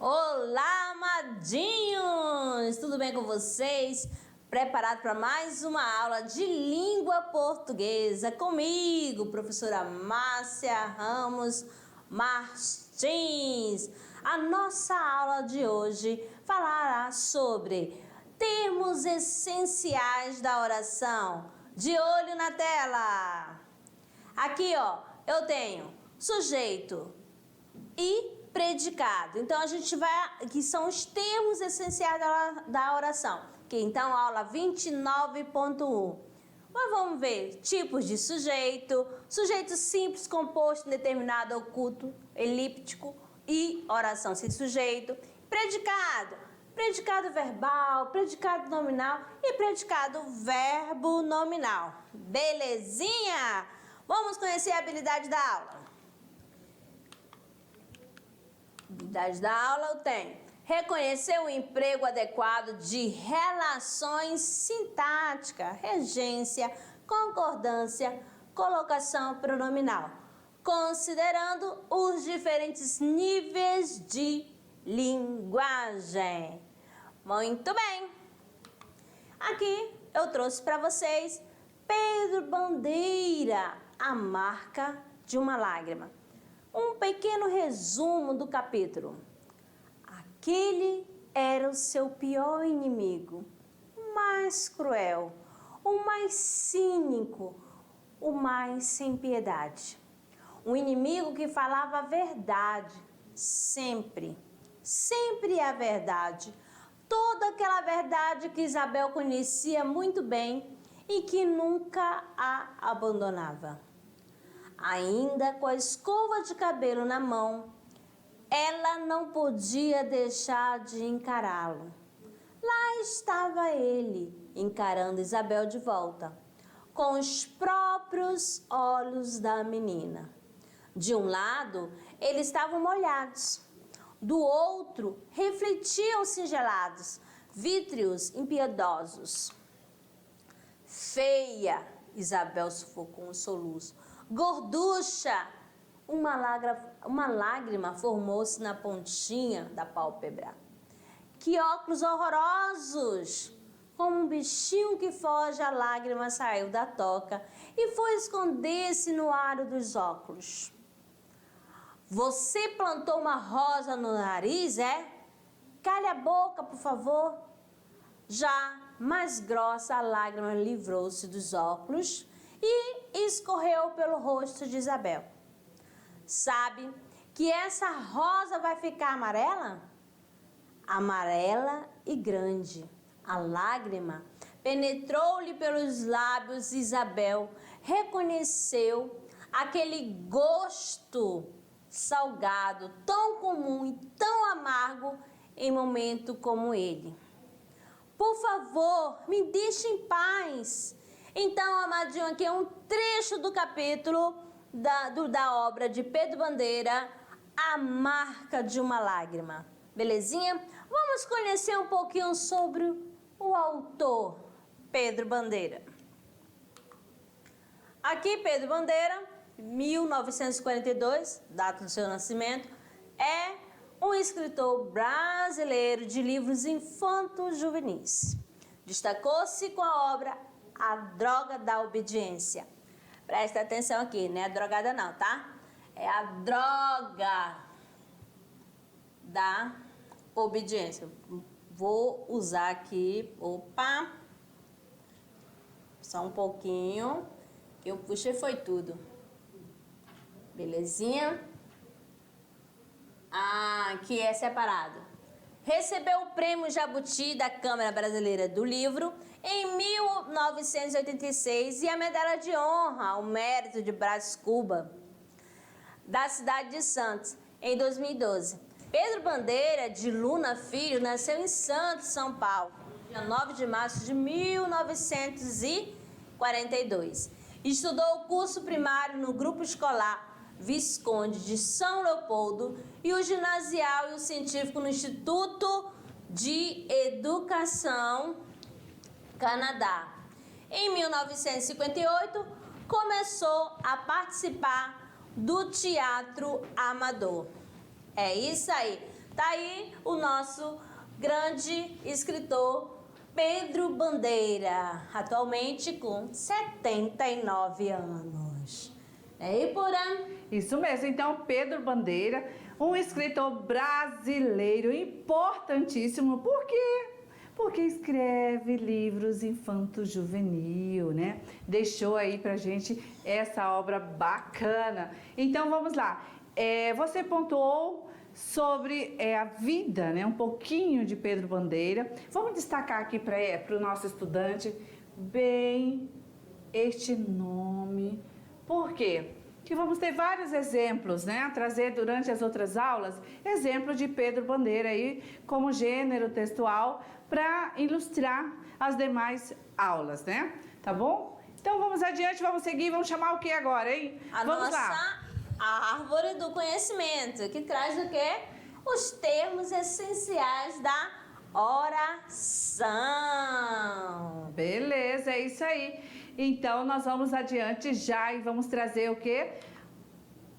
Olá, amadinhos! Tudo bem com vocês? Preparado para mais uma aula de língua portuguesa comigo, professora Márcia Ramos Martins. A nossa aula de hoje falará sobre termos essenciais da oração. De olho na tela! Aqui, ó, eu tenho sujeito e predicado. Então, a gente vai... que são os termos essenciais da oração. Que então, aula 29.1. Mas vamos ver tipos de sujeito, sujeito simples, composto, determinado, oculto, elíptico e oração sem sujeito. Predicado, predicado verbal, predicado nominal e predicado verbo nominal. Belezinha? Vamos conhecer a habilidade da aula. Habilidade da aula eu tenho. Reconhecer o emprego adequado de relações sintáticas, regência, concordância, colocação pronominal, considerando os diferentes níveis de linguagem. Muito bem. Aqui eu trouxe para vocês Pedro Bandeira, a marca de uma lágrima. Um pequeno resumo do capítulo. Aquele era o seu pior inimigo, o mais cruel, o mais cínico, o mais sem piedade. Um inimigo que falava a verdade, sempre, sempre a verdade. Toda aquela verdade que Isabel conhecia muito bem e que nunca a abandonava. Ainda com a escova de cabelo na mão, ela não podia deixar de encará-lo. Lá estava ele, encarando Isabel de volta, com os próprios olhos da menina. De um lado, eles estavam molhados, do outro, refletiam-se gelados, vítreos impiedosos. Feia, Isabel sufocou um soluço. Gorducha! Uma lágrima formou-se na pontinha da pálpebra. Que óculos horrorosos! Como um bichinho que foge, a lágrima saiu da toca e foi esconder-se no aro dos óculos. Você plantou uma rosa no nariz, é? Cale a boca, por favor. Já mais grossa, a lágrima livrou-se dos óculos e escorreu pelo rosto de Isabel. Sabe que essa rosa vai ficar amarela? Amarela e grande. A lágrima penetrou-lhe pelos lábios e Isabel reconheceu aquele gosto salgado, tão comum e tão amargo em momento como ele. Por favor, me deixe em paz. Então, amadinho, aqui é um trecho do capítulo da obra de Pedro Bandeira, A Marca de uma Lágrima. Belezinha? Vamos conhecer um pouquinho sobre o autor, Pedro Bandeira. Aqui, Pedro Bandeira, 1942, data do seu nascimento, é um escritor brasileiro de livros infantos juvenis. Destacou-se com a obra A Droga da Obediência. Presta atenção aqui, não é a drogada não, tá? É a droga da obediência. Vou usar aqui, opa, só um pouquinho, que eu puxei foi tudo. Belezinha? Aqui é separado. Recebeu o Prêmio Jabuti da Câmara Brasileira do Livro em 1986 e a Medalha de Honra ao Mérito de Brás Cuba da cidade de Santos em 2012. Pedro Bandeira de Luna Filho nasceu em Santos, São Paulo, dia 9 de março de 1942. Estudou o curso primário no grupo escolar Visconde de São Leopoldo e o ginasial e o científico no Instituto de Educação, Canadá. Em 1958, começou a participar do teatro amador. É isso aí. Tá aí o nosso grande escritor Pedro Bandeira, atualmente com 79 anos. É, Ipura? Isso mesmo, então Pedro Bandeira, um escritor brasileiro importantíssimo, por quê? Porque escreve livros infanto-juvenil, né? Deixou aí pra gente essa obra bacana. Então vamos lá, você pontuou sobre a vida, né? Um pouquinho de Pedro Bandeira. Vamos destacar aqui para o nosso estudante bem este nome. Por quê? Que vamos ter vários exemplos, né? A trazer durante as outras aulas, exemplo de Pedro Bandeira aí como gênero textual para ilustrar as demais aulas, né? Tá bom? Então vamos adiante, vamos seguir, vamos chamar o que agora, hein? Vamos lá. A árvore do conhecimento, que traz o quê? Os termos essenciais da oração. Beleza, é isso aí. Então, nós vamos adiante já e vamos trazer o quê?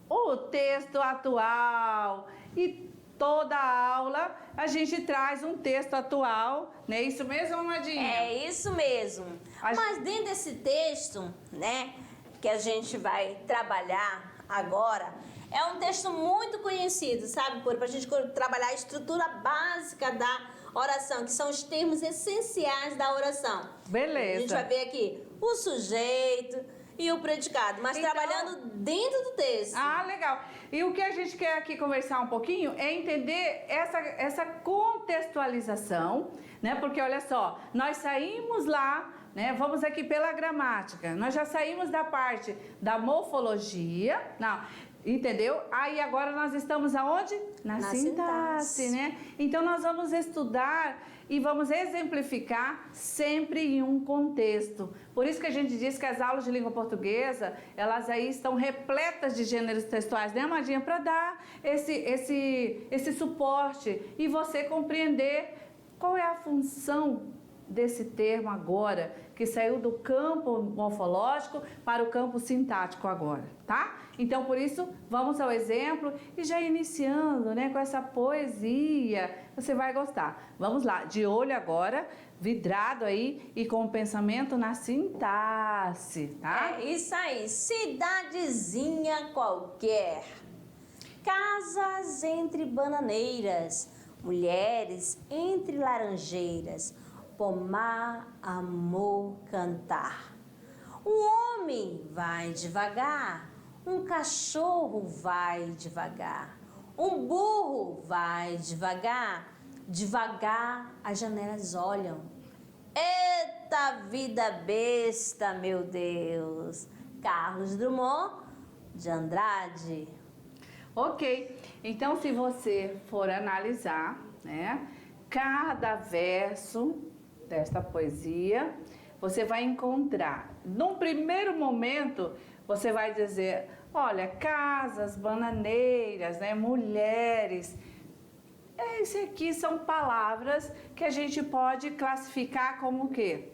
O texto atual. E toda aula a gente traz um texto atual, não é isso mesmo, Amadinha? É isso mesmo. Mas dentro desse texto, né, que a gente vai trabalhar agora, é um texto muito conhecido, sabe, para a gente trabalhar a estrutura básica da oração, que são os termos essenciais da oração. Beleza. A gente vai ver aqui o sujeito e o predicado, mas então, trabalhando dentro do texto. Ah, legal. E o que a gente quer aqui conversar um pouquinho é entender essa contextualização, né? Porque olha só, nós saímos lá, né? Vamos aqui pela gramática. Nós já saímos da parte da morfologia, não, entendeu? Aí agora nós estamos aonde? Na sintaxe, né? Então nós vamos estudar e vamos exemplificar sempre em um contexto. Por isso que a gente diz que as aulas de língua portuguesa, elas aí estão repletas de gêneros textuais, né, Amadinha? Para dar esse suporte e você compreender qual é a função desse termo agora, que saiu do campo morfológico para o campo sintático agora, tá? Então, por isso, vamos ao exemplo e já iniciando, né, com essa poesia, você vai gostar. Vamos lá, de olho agora, vidrado aí e com o pensamento na sintaxe, tá? É isso aí, cidadezinha qualquer, casas entre bananeiras, mulheres entre laranjeiras, pomar, amor, cantar. Um homem vai devagar, um cachorro vai devagar, um burro vai devagar, devagar as janelas olham. Eita vida besta, meu Deus! Carlos Drummond de Andrade. Ok, então se você for analisar, né, cada verso desta poesia, você vai encontrar, num primeiro momento, você vai dizer, olha, casas, bananeiras, né, mulheres, esse aqui são palavras que a gente pode classificar como o quê?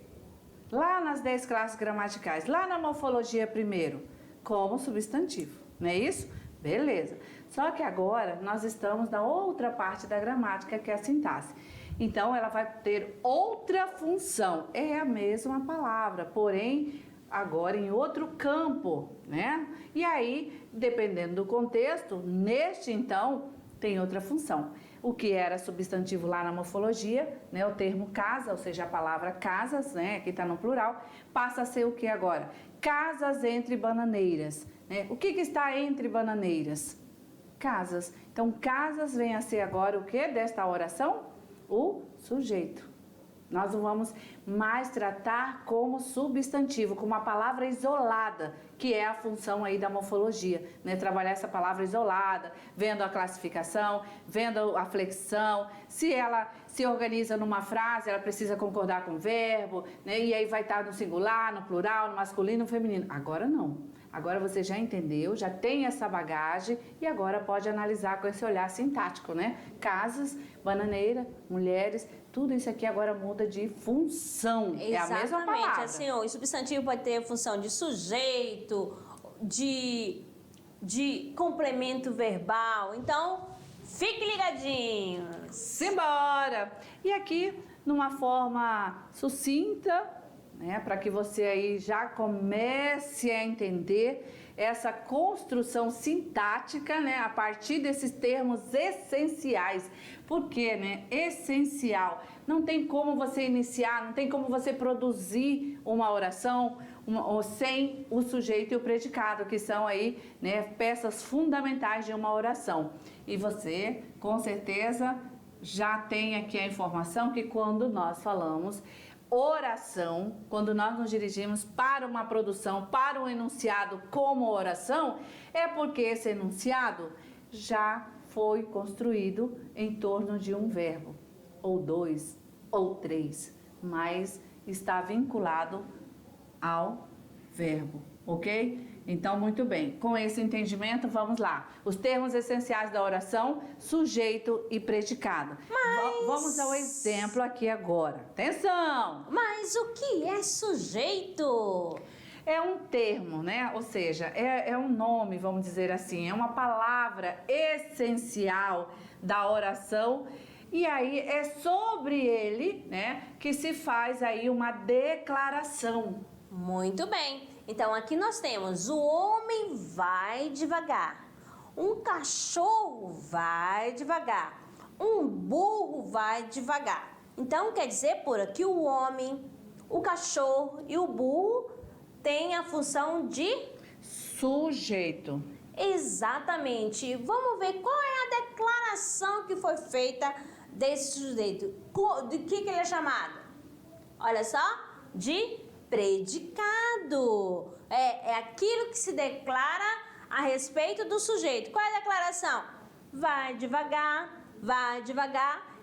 Lá nas 10 classes gramaticais, lá na morfologia primeiro, como substantivo, não é isso? Beleza. Só que agora nós estamos na outra parte da gramática, que é a sintaxe. Então, ela vai ter outra função. É a mesma palavra, porém, agora em outro campo, né? E aí, dependendo do contexto, neste, então, tem outra função. O que era substantivo lá na morfologia, né? O termo casa, ou seja, a palavra casas, né? Aqui está no plural, passa a ser o que agora? Casas entre bananeiras, né? O que está entre bananeiras? Casas. Então, casas vem a ser agora o que desta oração? O sujeito. Nós não vamos mais tratar como substantivo, como uma palavra isolada, que é a função aí da morfologia, né? Trabalhar essa palavra isolada, vendo a classificação, vendo a flexão, se ela se organiza numa frase, ela precisa concordar com o verbo, né? E aí vai estar no singular, no plural, no masculino, no feminino. Agora não. Agora você já entendeu, já tem essa bagagem e agora pode analisar com esse olhar sintático, né? Casas, bananeira, mulheres, tudo isso aqui agora muda de função. Exatamente. É a mesma palavra. Assim, o substantivo pode ter função de sujeito, de complemento verbal. Então, Fique ligadinhos! Simbora! E aqui, numa forma sucinta, né, para que você aí já comece a entender essa construção sintática, né, a partir desses termos essenciais. Por quê, né? Essencial. Não tem como você iniciar, não tem como você produzir uma oração sem o sujeito e o predicado, que são aí, né, peças fundamentais de uma oração. E você, com certeza, já tem aqui a informação que quando nós falamos oração, quando nós nos dirigimos para uma produção, para um enunciado como oração, é porque esse enunciado já foi construído em torno de um verbo, ou dois, ou três, mas está vinculado ao verbo, ok? Então, muito bem, com esse entendimento, vamos lá. Os termos essenciais da oração, sujeito e predicado. Vamos ao exemplo aqui agora. Atenção! Mas o que é sujeito? É um termo, né? Ou seja, é um nome, vamos dizer assim, é uma palavra essencial da oração. E aí é sobre ele, né, que se faz aí uma declaração. Muito bem. Então aqui nós temos: o homem vai devagar, um cachorro vai devagar, um burro vai devagar. Então quer dizer, por aqui, o homem, o cachorro e o burro têm a função de sujeito. Exatamente. Vamos ver qual é a declaração que foi feita desse sujeito. De que ele é chamado? Olha só, de predicado. É aquilo que se declara a respeito do sujeito. Qual é a declaração? Vai devagar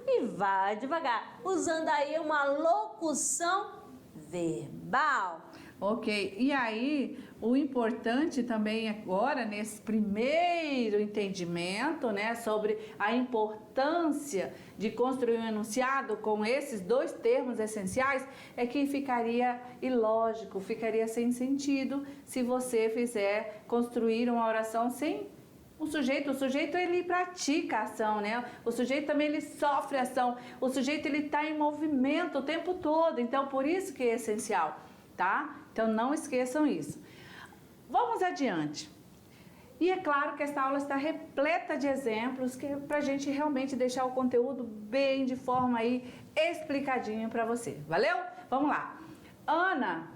e vai devagar. Usando aí uma locução verbal. Ok, e aí o importante também agora, nesse primeiro entendimento, né, sobre a importância de construir um enunciado com esses dois termos essenciais, é que ficaria ilógico, ficaria sem sentido se você fizer construir uma oração sem o sujeito ele pratica a ação, né? O sujeito também ele sofre a ação, o sujeito ele está em movimento o tempo todo, então por isso que é essencial, tá? Então não esqueçam isso. Vamos adiante. E é claro que essa aula está repleta de exemplos que é para a gente realmente deixar o conteúdo bem de forma aí explicadinho para você. Valeu? Vamos lá. Ana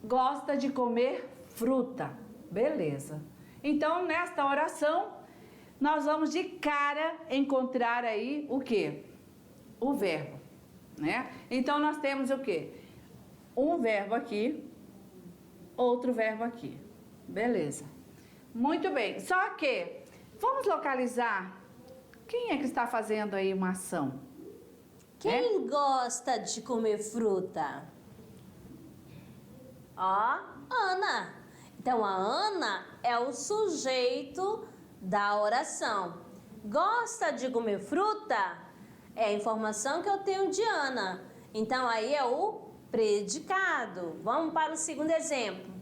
gosta de comer fruta. Beleza. Então, nesta oração, nós vamos de cara encontrar aí o quê? O verbo, né? Então, nós temos o quê? Um verbo aqui, outro verbo aqui. Beleza. Muito bem. Só que, vamos localizar quem é que está fazendo aí uma ação? Quem gosta de comer fruta? Ó, Ana. Então, a Ana é o sujeito da oração. Gosta de comer fruta? É a informação que eu tenho de Ana. Então, aí é o predicado. Vamos para o segundo exemplo.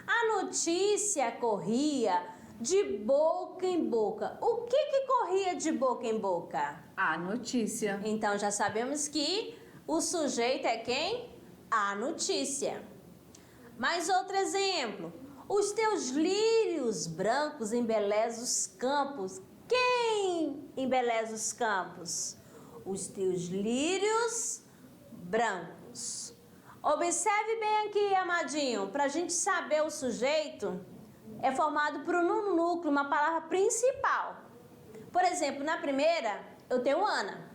A notícia corria de boca em boca. O que corria de boca em boca? A notícia. Então, já sabemos que o sujeito é quem? A notícia. Mais outro exemplo. Os teus lírios brancos embelezam os campos. Quem embeleza os campos? Os teus lírios brancos. Observe bem aqui, amadinho, para a gente saber o sujeito, é formado por um núcleo, uma palavra principal. Por exemplo, na primeira, eu tenho Ana.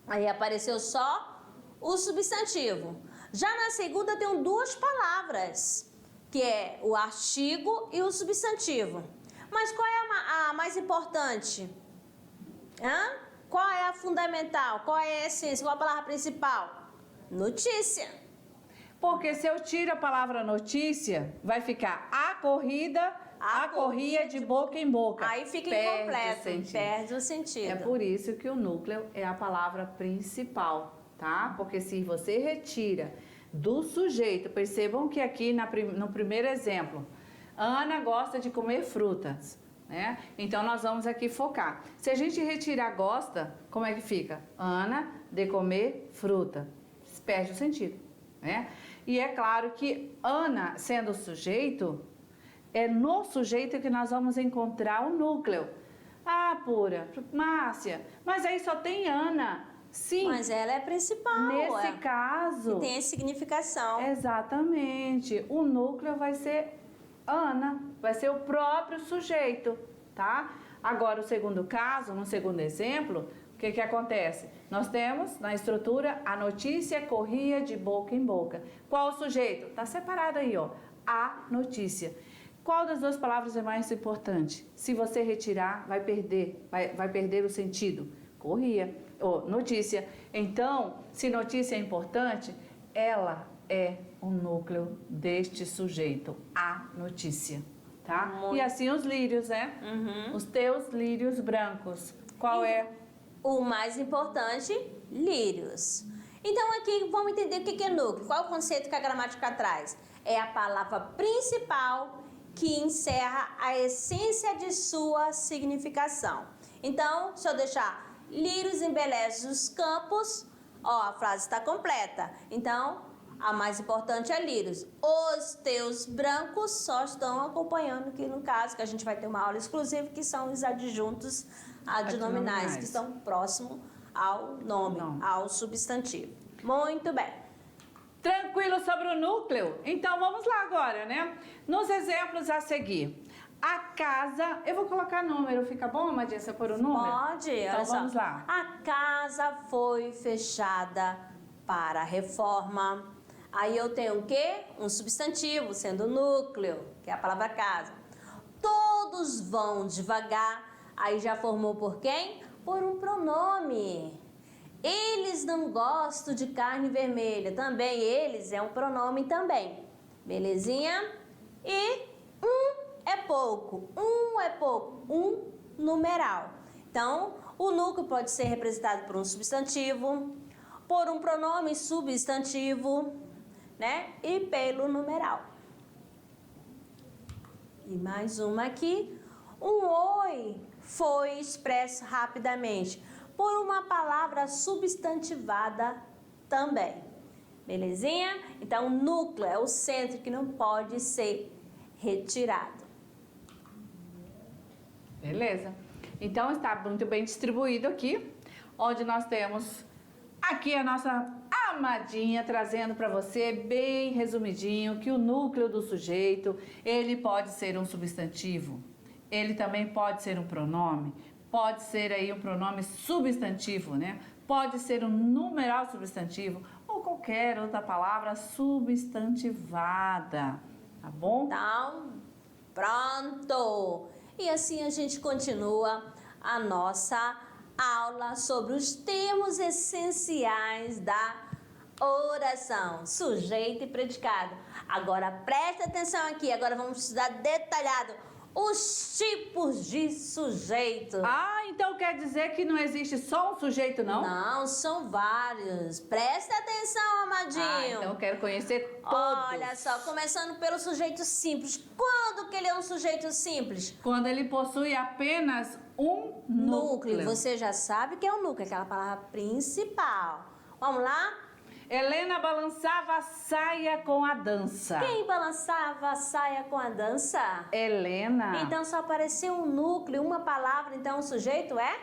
Aí apareceu só o substantivo. Já na segunda, eu tenho duas palavras, que é o artigo e o substantivo. Mas qual é a mais importante? Qual é a fundamental? Qual é a essência? Qual é a palavra principal? Notícia. Porque se eu tiro a palavra notícia, vai ficar a corrida, corria de boca em boca. Aí fica incompleto, perde o sentido. É por isso que o núcleo é a palavra principal, tá? Porque se você retira do sujeito, percebam que aqui no primeiro exemplo, Ana gosta de comer frutas. né? Então, nós vamos aqui focar. Se a gente retirar gosta, como é que fica? Ana, de comer fruta. Perde o sentido, né? E é claro que Ana, sendo o sujeito, é no sujeito que nós vamos encontrar o núcleo. Ah, Pura, Márcia, mas aí só tem Ana. Sim. Mas ela é a principal. Nesse caso... Que tem a significação. Exatamente. O núcleo vai ser Ana, vai ser o próprio sujeito, tá? Agora, o segundo caso, no segundo exemplo, o que que acontece? Nós temos na estrutura a notícia corria de boca em boca. Qual o sujeito? Tá separado aí, ó. A notícia. Qual das duas palavras é mais importante? Se você retirar, vai perder o sentido. Corria, ou notícia. Então, se notícia é importante, ela é o núcleo deste sujeito, a notícia, tá? Muito. E assim os lírios, né? Os teus lírios brancos. Qual é? O mais importante, lírios. Então aqui vamos entender o que é núcleo. Qual é o conceito que a gramática traz? É a palavra principal que encerra a essência de sua significação. Então, se eu deixar lírios embelezam os campos, ó, a frase está completa. Então, a mais importante é lírios. Os teus brancos só estão acompanhando aqui no caso, que a gente vai ter uma aula exclusiva, que são os adjuntos adnominais, que estão próximos ao nome, ao substantivo. Muito bem. Tranquilo sobre o núcleo? Então vamos lá agora, né? Nos exemplos a seguir. A casa, eu vou colocar número, fica bom, Amadinha, se eu pôr o número? Pode, então olha vamos só. lá. A casa foi fechada para reforma. Aí eu tenho o quê? Um substantivo, sendo núcleo, que é a palavra casa. Todos vão devagar. Aí já formou por quem? Por um pronome. Eles não gostam de carne vermelha. Também eles é um pronome também. Belezinha? E é pouco. É pouco. Um numeral. Então, o núcleo pode ser representado por um substantivo, por um pronome substantivo, né? E pelo numeral. E mais uma aqui. Um oi foi expresso rapidamente por uma palavra substantivada também. Belezinha? Então, o núcleo é o centro que não pode ser retirado. Beleza. Então, está muito bem distribuído aqui, onde nós temos aqui a nossa Amadinha trazendo para você, bem resumidinho, que o núcleo do sujeito, ele pode ser um substantivo, ele também pode ser um pronome, pode ser aí um pronome substantivo, né? Pode ser um numeral substantivo ou qualquer outra palavra substantivada, tá bom? Então, pronto! E assim a gente continua a nossa aula sobre os termos essenciais da oração, sujeito e predicado. Agora presta atenção aqui, agora vamos estudar detalhado os tipos de sujeito. Ah, então quer dizer que não existe só um sujeito, não? Não, são vários. Presta atenção, Amadinho. Ah, então eu quero conhecer todos. Olha só, começando pelo sujeito simples. Quando que ele é um sujeito simples? Quando ele possui apenas um núcleo. Você já sabe que é o núcleo, aquela palavra principal. Vamos lá? Helena balançava a saia com a dança. Quem balançava a saia com a dança? Helena. Então só apareceu um núcleo, uma palavra, então o sujeito é?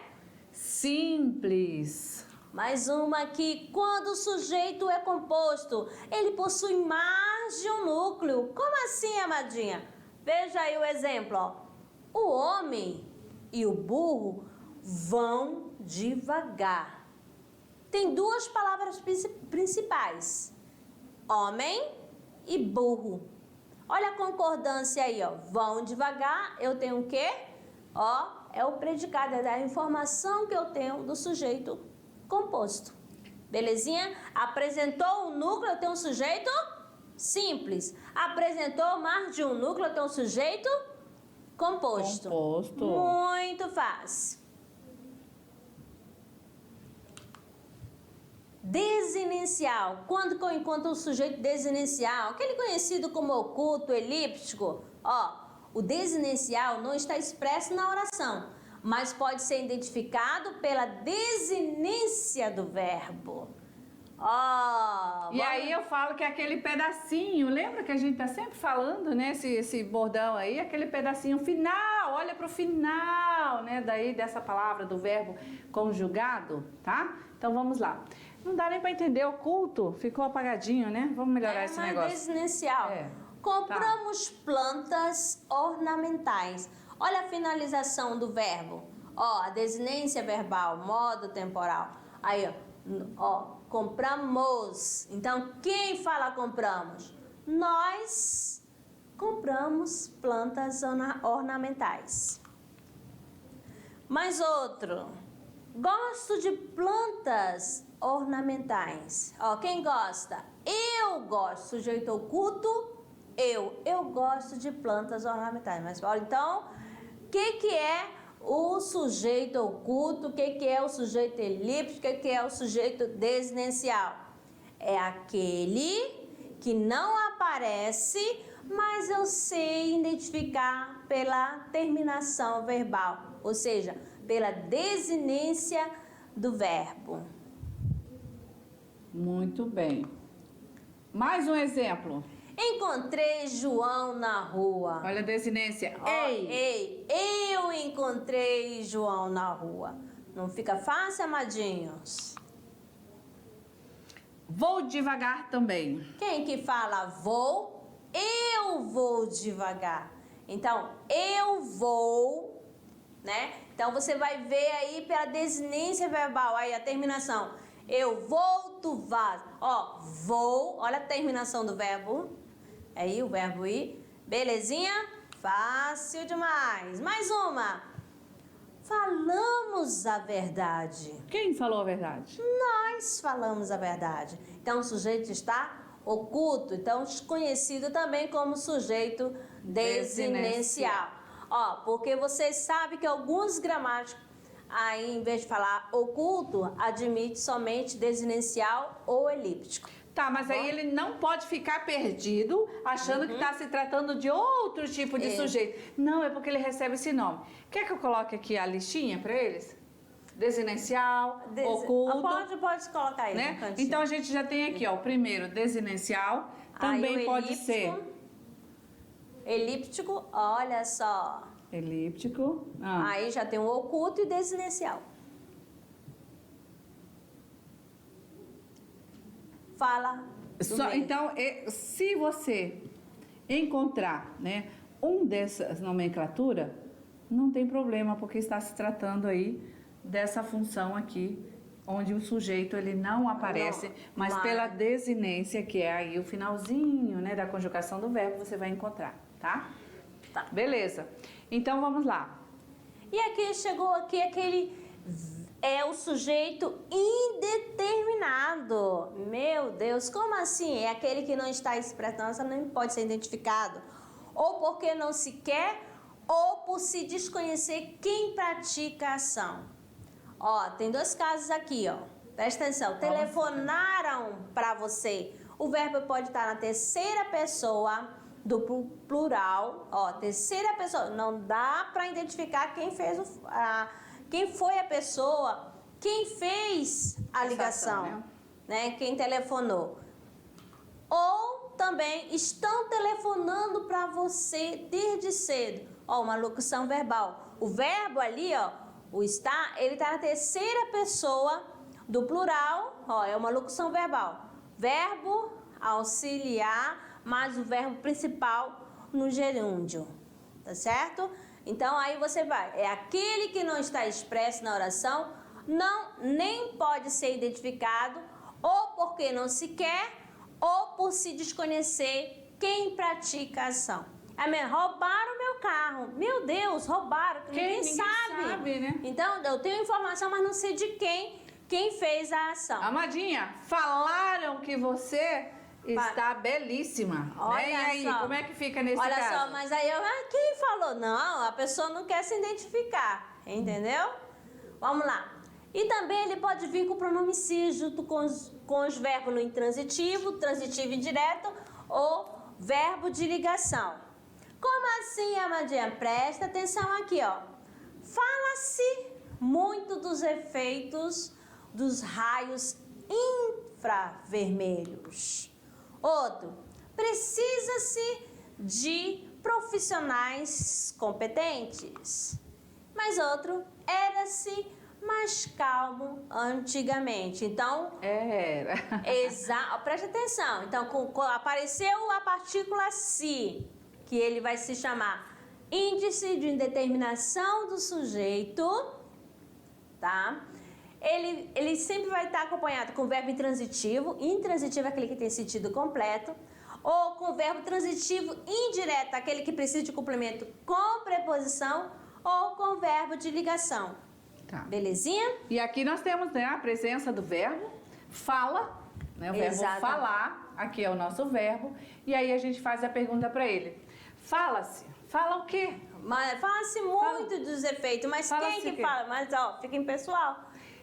Simples. Mais uma aqui. Quando o sujeito é composto, ele possui mais de um núcleo. Como assim, Amadinha? Veja aí o exemplo, ó. O homem e o burro vão devagar. Tem duas palavras principais, homem e burro. Olha a concordância aí, ó. Vão devagar, eu tenho o quê? Ó, é o predicado, é a informação que eu tenho do sujeito composto. Belezinha? Apresentou um núcleo, eu tenho um sujeito simples. Apresentou mais de um núcleo, eu tenho um sujeito composto. Muito fácil. Desinicial. Quando que eu encontro o sujeito desinicial? Aquele conhecido como oculto, elíptico. Ó, o desinicial não está expresso na oração, mas pode ser identificado pela desinência do verbo. E aí eu falo que aquele pedacinho, lembra que a gente tá sempre falando, né? Esse bordão aí, aquele pedacinho final, olha pro final, né? Daí dessa palavra, do verbo conjugado, tá? Então vamos lá. Não dá nem para entender o culto, ficou apagadinho, né? Vamos melhorar esse negócio. Desinicial. Compramos plantas ornamentais. Olha a finalização do verbo. Ó, a desinência verbal, modo temporal. Aí, ó, compramos. Então, quem fala compramos? Nós compramos plantas ornamentais. Mais outro. Gosto de plantas ornamentais. Ó, quem gosta? Eu gosto. Sujeito oculto, eu gosto de plantas ornamentais. Mas olha, então, o que é o sujeito oculto? O que é o sujeito elíptico? O que é o sujeito desinicial? É aquele que não aparece, mas eu sei identificar pela terminação verbal, ou seja, pela desinência do verbo. Muito bem. Mais um exemplo. Encontrei João na rua. Olha a desinência. Ei, eu encontrei João na rua. Não fica fácil, amadinhos? Vou devagar também. Quem que fala vou? Eu vou devagar. Então, eu vou, né? Então, você vai ver aí pela desinência verbal, aí a terminação. Eu vou, tu vas. Ó, vou, olha a terminação do verbo. Aí o verbo ir. Belezinha? Fácil demais. Mais uma. Falamos a verdade. Quem falou a verdade? Nós falamos a verdade. Então, o sujeito está oculto. Então, conhecido também como sujeito desinicial. Ó, porque vocês sabem que alguns gramáticos, aí em vez de falar oculto, admite somente desinicial ou elíptico. Tá, mas aí ele não pode ficar perdido achando que está se tratando de outro tipo de sujeito. Não, é porque ele recebe esse nome. Quer que eu coloque aqui a listinha para eles? Desinicial, oculto. Pode colocar aí, né? no cantinho. Então a gente já tem aqui, ó, o primeiro, desinicial. Também pode ser elíptico, olha só. Elíptico. Aí já tem o oculto e desinicial. Fala. Então, se você encontrar, né, dessas nomenclatura, não tem problema, porque está se tratando aí dessa função aqui, onde o sujeito ele não aparece, mas pela desinência, que é aí o finalzinho, né, da conjugação do verbo, você vai encontrar, tá? Tá. Beleza. Então, vamos lá. E aqui chegou aquele é o sujeito indeterminado. Meu Deus, como assim? É aquele que não está expresso, não pode ser identificado. Ou porque não se quer, ou por se desconhecer quem pratica a ação. Ó, tem dois casos aqui, ó. Presta atenção. Telefonaram para você. O verbo pode estar na terceira pessoa do plural. Ó, terceira pessoa. Não dá para identificar quem fez quem foi a pessoa, quem fez a ligação, né? Quem telefonou. Ou também estão telefonando para você desde cedo. Ó, uma locução verbal. O verbo ali, ó, o está, ele está na terceira pessoa do plural, ó, é uma locução verbal. Verbo auxiliar, mais o verbo principal no gerúndio, tá certo? Então, aí você vai, é aquele que não está expresso na oração, nem pode ser identificado, ou porque não se quer, ou por se desconhecer quem pratica a ação. Roubaram o meu carro. Meu Deus, roubaram, ninguém sabe, né? Então, eu tenho informação, mas não sei de quem fez a ação. Amadinha, falaram que você está belíssima. Olha né? E aí, só. como é que fica nesse Olha caso? só, mas aí quem falou? Não, a pessoa não quer se identificar, entendeu? Vamos lá. E também ele pode vir com o pronome si junto com os verbos no intransitivo, transitivo indireto ou verbo de ligação. Como assim, Amadinha? Presta atenção aqui, ó. Fala-se muito dos efeitos dos raios infravermelhos. Outro, precisa-se de profissionais competentes. Mas outro, era-se mais calmo antigamente. Então, Era. presta atenção. Então, apareceu a partícula Si, que ele vai se chamar índice de indeterminação do sujeito, tá? Ele sempre vai estar acompanhado com o verbo intransitivo. Intransitivo é aquele que tem sentido completo. Ou com o verbo transitivo indireto, aquele que precisa de complemento com preposição. Ou com o verbo de ligação. Tá. Belezinha? E aqui nós temos, né, a presença do verbo fala, né, o verbo Exatamente. falar, aqui é o nosso verbo, e aí a gente faz a pergunta para ele. Fala-se. Fala o quê? Mas fala-se muito dos efeitos, mas Fala-se quem o que quê? fala? Mas, ó, fica impessoal.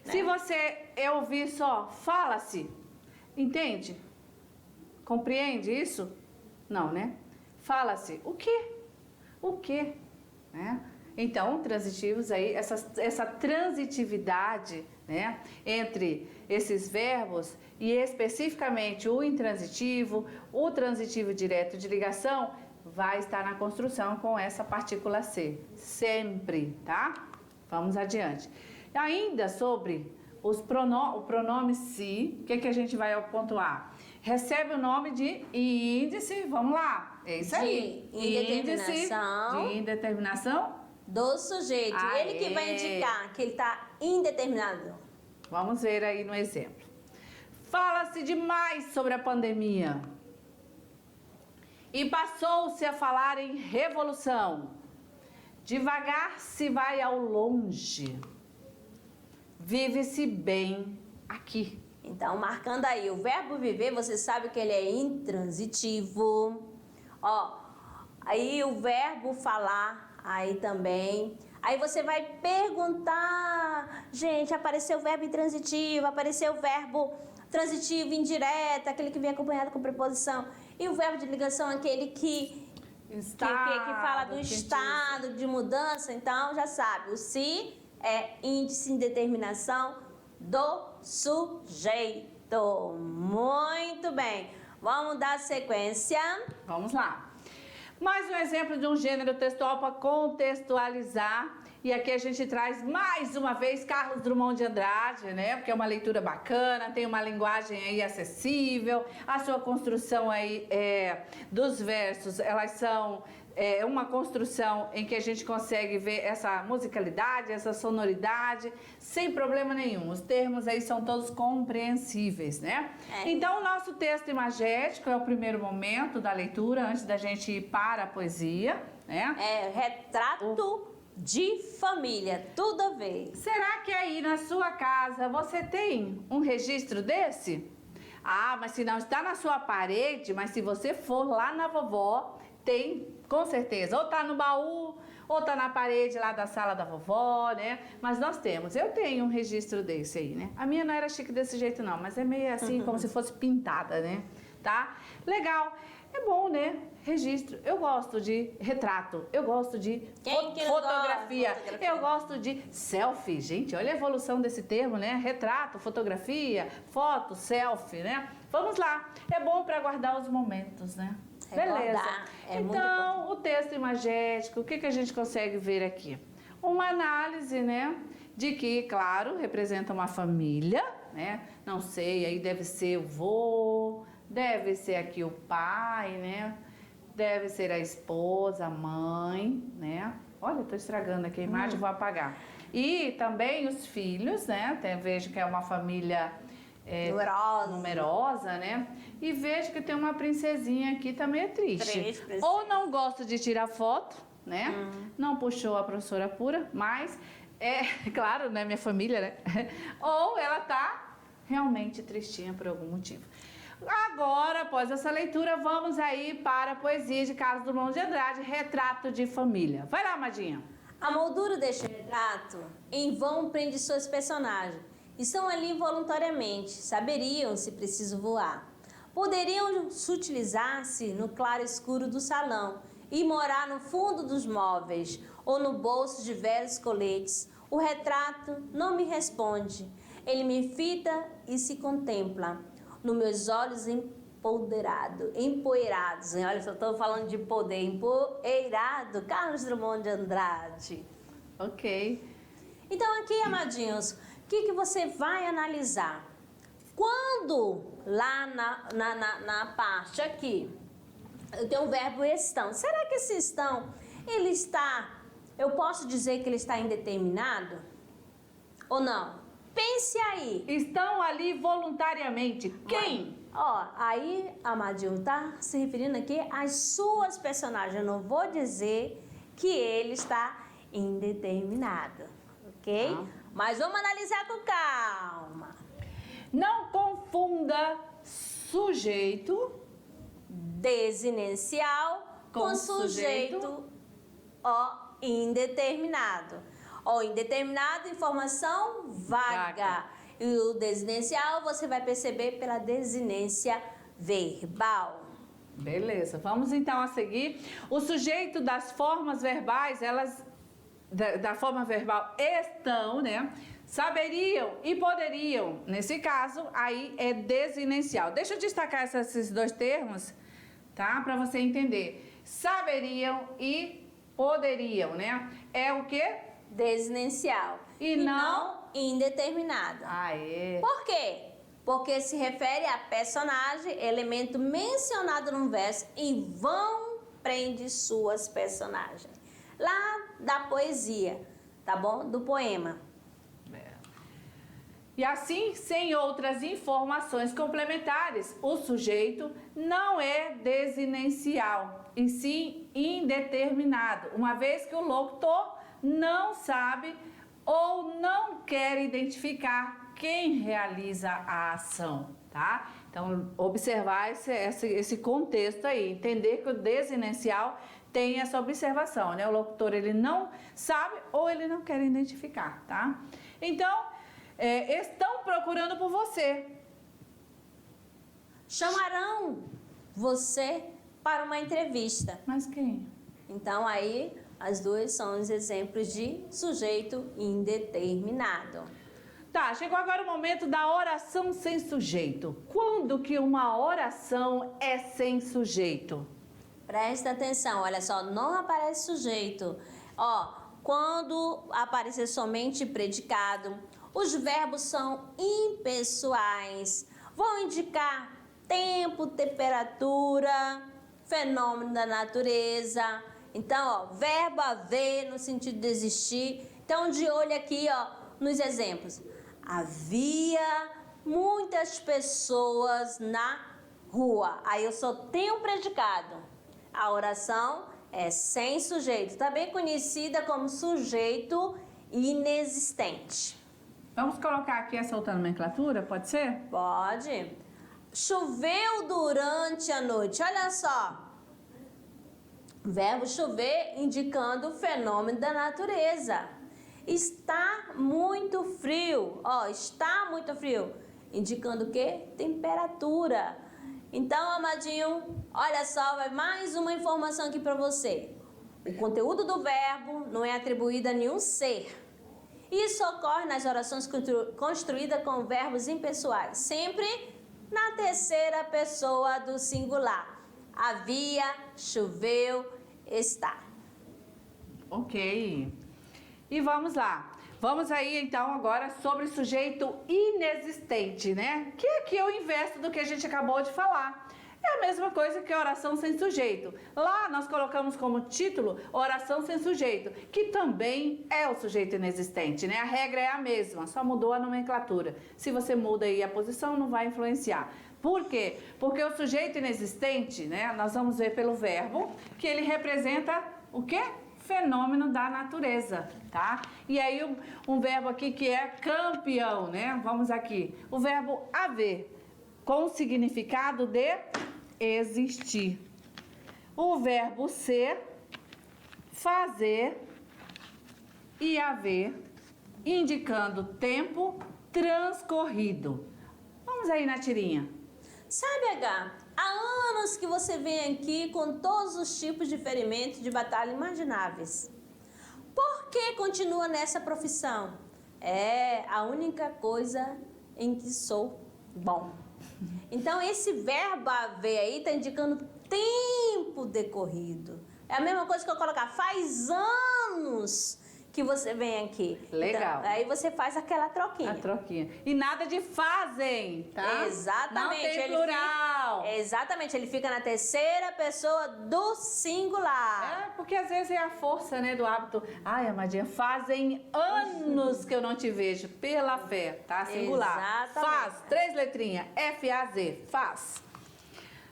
Né? Se você ouvir só fala-se, entende? Compreende isso? Não, né? Fala-se o quê? O quê? Né? Então, transitivos aí, essa transitividade, né, entre esses verbos e especificamente o intransitivo, o transitivo direto de ligação, vai estar na construção com essa partícula C, sempre, tá? Vamos adiante. Ainda sobre o pronome se, o que a gente vai pontuar? Recebe o nome de índice, vamos lá, é isso aí. De indeterminação. Índice de indeterminação Do sujeito. Ele que vai indicar que ele está indeterminado. Vamos ver aí no exemplo. Fala-se demais sobre a pandemia. E passou-se a falar em revolução. Devagar se vai ao longe. Vive-se bem aqui. Então, marcando aí o verbo viver, você sabe que ele é intransitivo. Ó, aí o verbo falar, aí também. Aí você vai perguntar, gente, apareceu o verbo intransitivo, apareceu o verbo transitivo indireto, aquele que vem acompanhado com preposição. E o verbo de ligação, aquele que fala do estado de mudança. Então, já sabe, o se é índice de determinação do sujeito. Muito bem. Vamos dar sequência. Vamos lá. Mais um exemplo de um gênero textual para contextualizar. E aqui a gente traz mais uma vez Carlos Drummond de Andrade, né? Porque é uma leitura bacana, tem uma linguagem aí acessível. A sua construção aí dos versos, elas são uma construção em que a gente consegue ver essa musicalidade, essa sonoridade, sem problema nenhum. Os termos aí são todos compreensíveis, né? Então, o nosso texto imagético é o primeiro momento da leitura, antes da gente ir para a poesia, né? É retrato de família, tudo a ver. Será que aí na sua casa você tem um registro desse? Ah, mas se não está na sua parede, mas se você for lá na vovó, tem, com certeza. Ou tá no baú, ou tá na parede lá da sala da vovó, né? Mas nós temos. Eu tenho um registro desse aí, né? A minha não era chique desse jeito, não, mas é meio assim, como se fosse pintada, né? Tá? Legal. É bom, né? Registro. Eu gosto de retrato. Eu gosto de fotografia. Eu gosto de selfie. Gente, olha a evolução desse termo, né? Retrato, fotografia, foto, selfie, né? Vamos lá. É bom para guardar os momentos, né? Beleza. Então, o texto imagético, o que a gente consegue ver aqui? Uma análise, né? De que, claro, representa uma família, né? Não sei, aí deve ser o vô, deve ser aqui o pai, né? Deve ser a esposa, a mãe, né? Olha, eu tô estragando aqui a imagem, vou apagar. E também os filhos, né? Até vejo que é uma família numerosa, né? E vejo que tem uma princesinha aqui, tá meio triste. Ou não gosta de tirar foto, né? Não puxou a professora pura, mas claro, né? Minha família, né? Ou ela tá realmente tristinha por algum motivo. Agora, após essa leitura, vamos aí para a poesia de Carlos Drummond de Andrade, Retrato de Família. Vai lá, Amadinha. A moldura deste retrato em vão prende suas personagens. Estão ali voluntariamente, saberiam se preciso voar. Poderiam sutilizar-se no claro escuro do salão e morar no fundo dos móveis ou no bolso de velhos coletes. O retrato não me responde. Ele me fita e se contempla. Nos meus olhos empoeirados. Olha, só estou falando de poder. Empoeirado. Carlos Drummond de Andrade. Ok. Então aqui, amadinhos, o que você vai analisar? Quando lá na parte aqui, eu tenho o verbo estão. Será que esse estão, ele está, eu posso dizer que ele está indeterminado? Ou não? Pense aí. Estão ali voluntariamente. Quem? Ó, aí, amadinho, tá se referindo aqui às suas personagens. Eu não vou dizer que ele está indeterminado, ok? Mas vamos analisar com calma. Não confunda sujeito Desinicial com sujeito indeterminado. O indeterminado, informação vaga. E o desinicial você vai perceber pela desinência verbal. Beleza, vamos então a seguir. O sujeito das formas verbais, elas da forma verbal estão, né? Saberiam e poderiam. Nesse caso, aí é desinicial. Deixa eu destacar esses dois termos, tá? Para você entender. Saberiam e poderiam, né? É o quê? Desinicial. E não indeterminado. Aê. Por quê? Porque se refere a personagem, elemento mencionado no verso, em vão prende suas personagens. Lá da poesia, tá bom? Do poema. E assim, sem outras informações complementares, o sujeito não é desinicial, e sim indeterminado, uma vez que o locutor não sabe ou não quer identificar quem realiza a ação, tá? Então, observar esse contexto aí, entender que o desinicial tem essa observação, né? O locutor, ele não sabe ou ele não quer identificar, tá? Então, estão procurando por você. Chamarão você para uma entrevista. Mas quem? Então, aí, as duas são os exemplos de sujeito indeterminado. Tá, chegou agora o momento da oração sem sujeito. Quando que uma oração é sem sujeito? Presta atenção, olha só, não aparece sujeito. Ó, quando aparecer somente predicado, os verbos são impessoais. Vão indicar tempo, temperatura, fenômeno da natureza. Então, ó, verbo haver no sentido de existir. Então, de olho aqui, ó, nos exemplos. Havia muitas pessoas na rua. Aí eu só tenho predicado. A oração é sem sujeito, também conhecida como sujeito inexistente. Vamos colocar aqui essa outra nomenclatura, pode ser? Pode. Choveu durante a noite. Olha só. Verbo chover indicando o fenômeno da natureza. Está muito frio. Ó, está muito frio. Indicando o quê? Temperatura. Então, amadinho, olha só, vai mais uma informação aqui para você. O conteúdo do verbo não é atribuído a nenhum ser. Isso ocorre nas orações construídas com verbos impessoais, sempre na terceira pessoa do singular. Havia, choveu, está. Ok. E vamos lá. Vamos aí então agora sobre sujeito inexistente, né? Que aqui é o inverso do que a gente acabou de falar. É a mesma coisa que a oração sem sujeito. Lá nós colocamos como título oração sem sujeito, que também é o sujeito inexistente, né? A regra é a mesma, só mudou a nomenclatura. Se você muda aí a posição, não vai influenciar. Por quê? Porque o sujeito inexistente, né? Nós vamos ver pelo verbo que ele representa o quê? Fenômeno da natureza, tá? E aí um verbo aqui que é campeão, né? Vamos aqui. O verbo haver, com o significado de existir. O verbo ser, fazer e haver, indicando tempo transcorrido. Vamos aí na tirinha. Sabe, H, Há anos que você vem aqui com todos os tipos de ferimentos de batalha imagináveis. Por que continua nessa profissão? É a única coisa em que sou bom. Então, esse verbo haver aí está indicando tempo decorrido. É a mesma coisa que eu colocar, faz anos que você vem aqui. Legal. Então, aí você faz aquela troquinha. A troquinha. E nada de fazem, tá? Exatamente. Não tem plural. Exatamente, ele fica na terceira pessoa do singular. É, porque às vezes é a força, né, do hábito. Ai, Amadinha, fazem anos que eu não te vejo. Pela fé, tá? Singular. Exatamente. Faz, 3 letrinhas. F-A-Z, faz.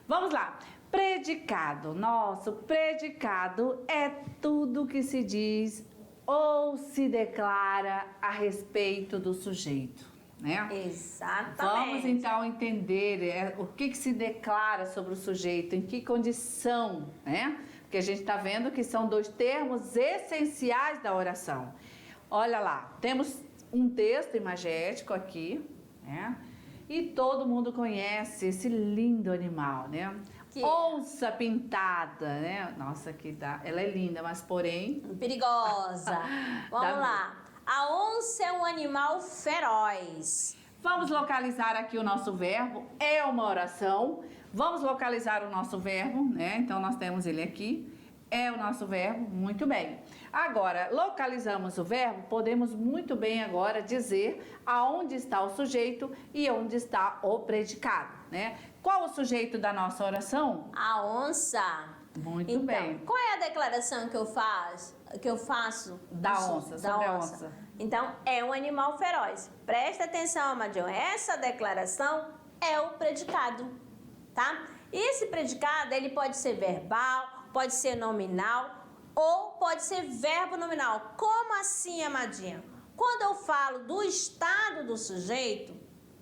Vamos lá. Predicado. Nosso predicado é tudo que se diz ou se declara a respeito do sujeito, né? Exatamente. Vamos então entender o que se declara sobre o sujeito, em que condição, né? Porque a gente está vendo que são 2 termos essenciais da oração. Olha lá, temos um texto imagético aqui, né? E todo mundo conhece esse lindo animal, né? Onça pintada, né? Nossa, ela é linda, mas porém... perigosa. Vamos lá. A onça é um animal feroz. Vamos localizar aqui o nosso verbo. É uma oração. Vamos localizar o nosso verbo, né? Então, nós temos ele aqui. É o nosso verbo. Muito bem. Agora, localizamos o verbo, podemos muito bem agora dizer aonde está o sujeito e onde está o predicado, né? Qual o sujeito da nossa oração? A onça. Muito então, bem. Qual é a declaração que eu faço? Da onça, sobre a onça. Então, é um animal feroz. Presta atenção, Amadinho. Essa declaração é o predicado, tá? Esse predicado, ele pode ser verbal, pode ser nominal ou pode ser verbo nominal. Como assim, Amadinho? Quando eu falo do estado do sujeito,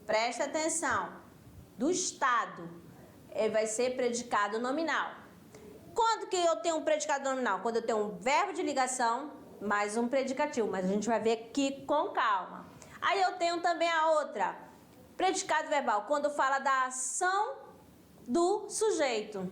presta atenção. Do estado, ele vai ser predicado nominal. Quando que eu tenho um predicado nominal? Quando eu tenho um verbo de ligação mais um predicativo, mas a gente vai ver aqui com calma. Aí eu tenho também a outra, predicado verbal, quando fala da ação do sujeito.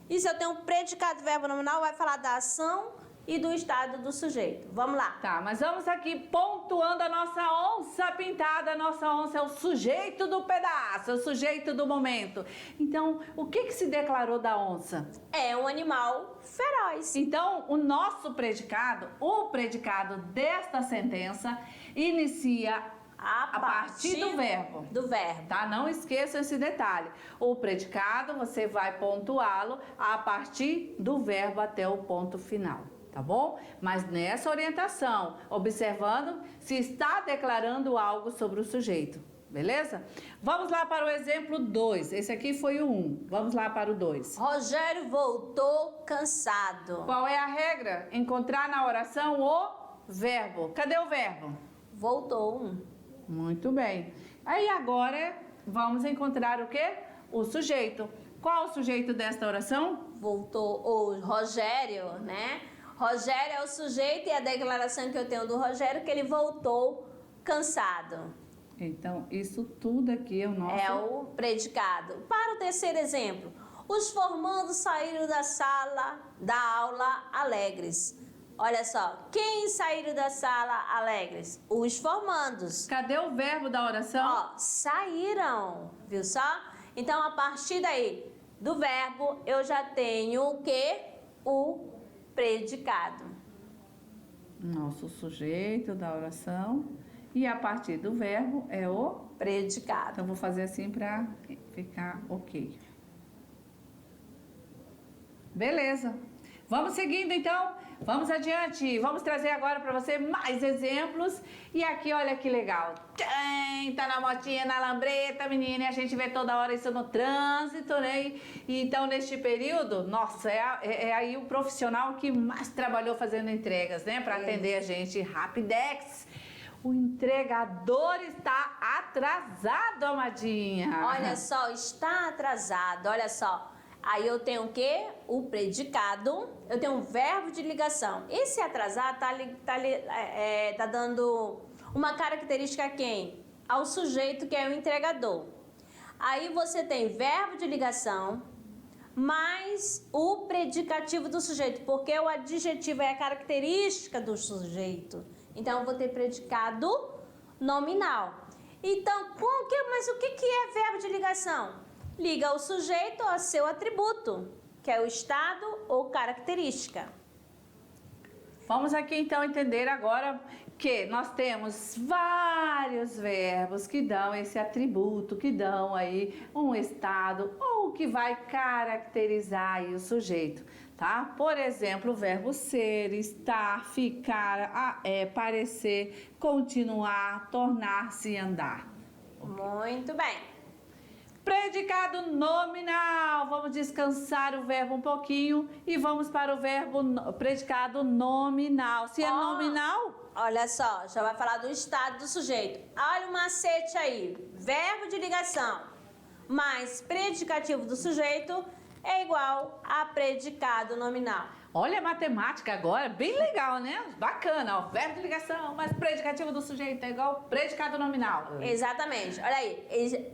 E se eu tenho um predicado verbo nominal, vai falar da ação e do estado do sujeito. Vamos lá. Tá, mas vamos aqui pontuando a nossa onça pintada. A nossa onça é o sujeito do pedaço, é o sujeito do momento. Então, o que se declarou da onça? É um animal feroz. Então, o nosso predicado, o predicado desta sentença, inicia a partir do verbo. Do verbo. Tá? Não esqueça esse detalhe. O predicado, você vai pontuá-lo a partir do verbo até o ponto final. Tá bom? Mas nessa orientação, observando se está declarando algo sobre o sujeito. Beleza? Vamos lá para o exemplo 2. Esse aqui foi o 1. Vamos lá para o 2. Rogério voltou cansado. Qual é a regra? Encontrar na oração o verbo. Cadê o verbo? Voltou. Muito bem. Aí agora vamos encontrar o quê? O sujeito. Qual o sujeito desta oração? Voltou o Rogério, né? Rogério é o sujeito e a declaração que eu tenho do Rogério é que ele voltou cansado. Então, isso tudo aqui é o nosso... É o predicado. Para o terceiro exemplo, os formandos saíram da sala da aula alegres. Olha só, quem saíram da sala alegres? Os formandos. Cadê o verbo da oração? Ó, saíram, viu só? Então, a partir daí, do verbo, eu já tenho o quê? O predicado. Nosso sujeito da oração. E a partir do verbo é o predicado. Então, vou fazer assim para ficar ok. Beleza. Vamos seguindo, então. Vamos adiante. Vamos trazer agora para você mais exemplos. E aqui, olha que legal. Tá na motinha, na lambreta, menina. E a gente vê toda hora isso no trânsito, né? E então, neste período, nossa, é aí o profissional que mais trabalhou fazendo entregas, né? Para atender a gente. Rapidex. O entregador está atrasado, amadinha. Olha só, está atrasado. Olha só. Aí eu tenho o quê? O predicado. Eu tenho um verbo de ligação. Esse atrasado tá dando uma característica a quem? Ao sujeito que é o entregador. Aí você tem verbo de ligação mais o predicativo do sujeito, porque o adjetivo é a característica do sujeito. Então, eu vou ter predicado nominal. Então, mas o que é verbo de ligação? Liga o sujeito ao seu atributo, que é o estado ou característica. Vamos aqui então entender agora que nós temos vários verbos que dão esse atributo, que dão aí um estado ou que vai caracterizar aí o sujeito, tá? Por exemplo, o verbo ser, estar, ficar, parecer, continuar, tornar-se e andar. Muito bem. Predicado nominal. Vamos descansar o verbo um pouquinho e vamos para o verbo predicado nominal. Se é nominal... Olha só, já vai falar do estado do sujeito. Olha o macete aí. Verbo de ligação mais predicativo do sujeito é igual a predicado nominal. Olha a matemática agora, bem legal, né? Bacana, ó. Verbo de ligação mais predicativo do sujeito é igual a predicado nominal. Exatamente. Olha aí,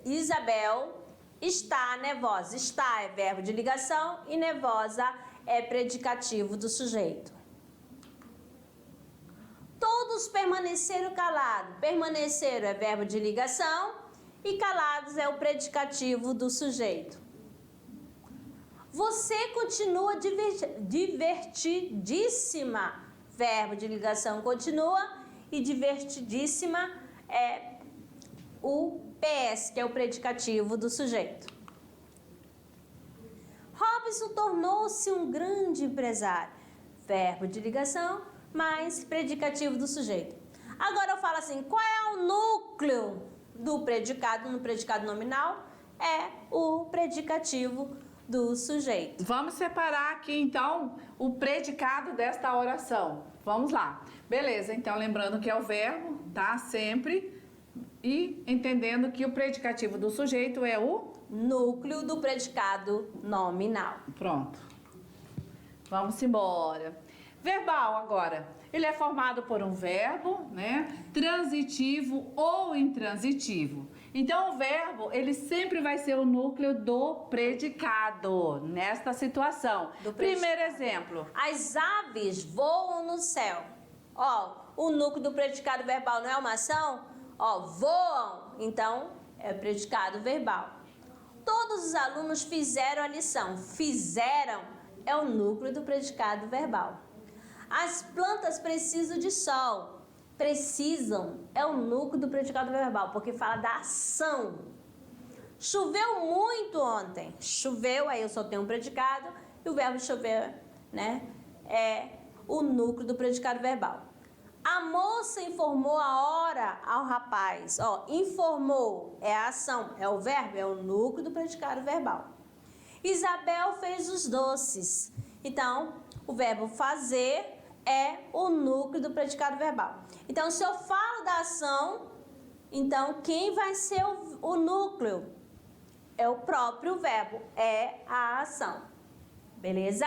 Isabel está nervosa. Está é verbo de ligação e nervosa é predicativo do sujeito. Todos permaneceram calados. Permaneceram é verbo de ligação e calados é o predicativo do sujeito. Você continua divertidíssima. Verbo de ligação continua e divertidíssima é o PS, que é o predicativo do sujeito. Robson tornou-se um grande empresário. Verbo de ligação mais predicativo do sujeito. Agora eu falo assim, qual é o núcleo do predicado no predicado nominal? É o predicativo do sujeito. Vamos separar aqui então o predicado desta oração. Vamos lá. Beleza, então lembrando que é o verbo, tá? Sempre. E entendendo que o predicativo do sujeito é o núcleo do predicado nominal. Pronto. Vamos embora. Verbal agora. Ele é formado por um verbo, né? Transitivo ou intransitivo. Então, o verbo, ele sempre vai ser o núcleo do predicado, nesta situação. Primeiro exemplo. As aves voam no céu. Ó, o núcleo do predicado verbal não é uma ação? Ó, voam. Então, é predicado verbal. Todos os alunos fizeram a lição. Fizeram é o núcleo do predicado verbal. As plantas precisam de sol. Precisam é o núcleo do predicado verbal, porque fala da ação. Choveu muito ontem. Choveu, aí eu só tenho um predicado, e o verbo chover, né, é o núcleo do predicado verbal. A moça informou a hora ao rapaz. Ó, informou é a ação, é o verbo, é o núcleo do predicado verbal. Isabel fez os doces. Então, o verbo fazer é o núcleo do predicado verbal. Então, se eu falo da ação, então quem vai ser o núcleo? É o próprio verbo, é a ação. Beleza?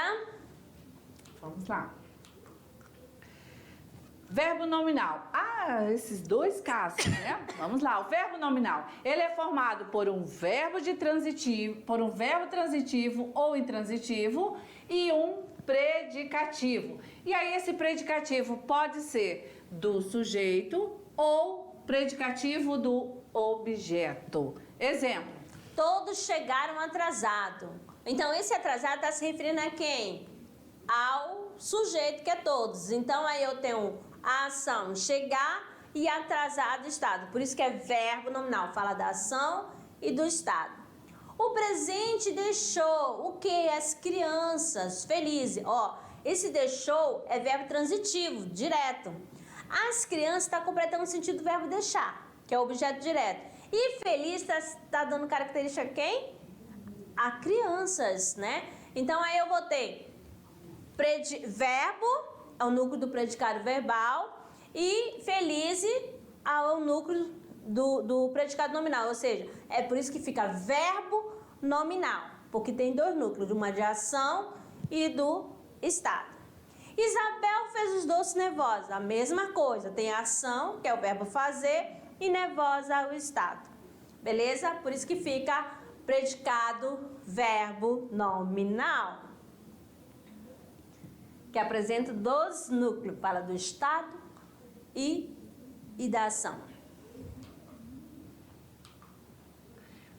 Vamos lá. Verbo nominal. Ah, esses dois casos, né? Vamos lá. O verbo nominal, ele é formado por um verbo transitivo ou intransitivo e um predicativo. E aí esse predicativo pode ser do sujeito ou predicativo do objeto. Exemplo. Todos chegaram atrasados. Então, esse atrasado está se referindo a quem? Ao sujeito, que é todos. Então, aí eu tenho a ação chegar e atrasado estado. Por isso que é verbo nominal. Fala da ação e do estado. O presente deixou o que? As crianças felizes. Ó, esse deixou é verbo transitivo, direto. As crianças está completando o sentido do verbo deixar, que é o objeto direto. E feliz está dando característica a quem? A crianças, né? Então, aí eu vou ter verbo, é o núcleo do predicado verbal, e feliz é o núcleo do predicado nominal, ou seja, é por isso que fica verbo nominal, porque tem dois núcleos, uma de ação e do estado. Isabel fez os doces nervosa, a mesma coisa, tem a ação, que é o verbo fazer, e nervosa o estado. beleza? Por isso que fica predicado verbo nominal, que apresenta dois núcleos, fala do estado e da ação.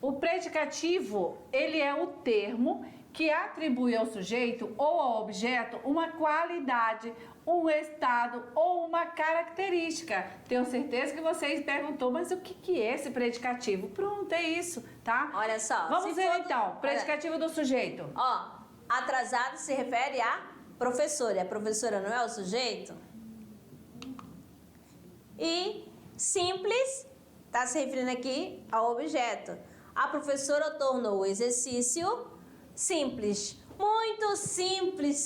O predicativo, ele é o termo que atribui ao sujeito ou ao objeto uma qualidade, um estado ou uma característica. Tenho certeza que vocês perguntou, mas o que é esse predicativo? Pronto, é isso, tá? Olha só. Vamos ver então, predicativo do sujeito. Ó, atrasado se refere à professora. E a professora não é o sujeito? E simples está se referindo aqui ao objeto. A professora tornou o exercício simples. Muito simples,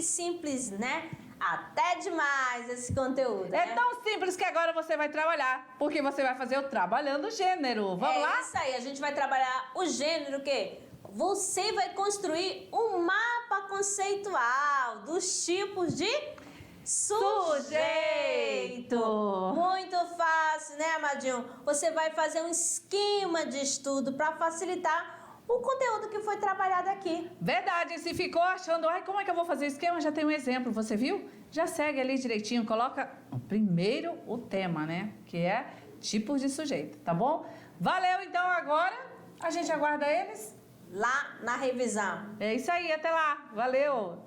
simples, né? Até demais esse conteúdo, É né? tão simples que agora você vai trabalhar, porque você vai fazer o trabalhando gênero. Vamos lá? É isso aí, a gente vai trabalhar o gênero o quê? Você vai construir um mapa conceitual dos tipos de sujeito. Muito fácil, né, amadinho? Você vai fazer um esquema de estudo para facilitar o conteúdo que foi trabalhado aqui. Verdade, se ficou achando, ai, como é que eu vou fazer o esquema? Já tem um exemplo, você viu? Já segue ali direitinho, coloca primeiro o tema, né? Que é tipos de sujeito, tá bom? Valeu, então agora a gente aguarda eles Lá na revisão. É isso aí, até lá. Valeu!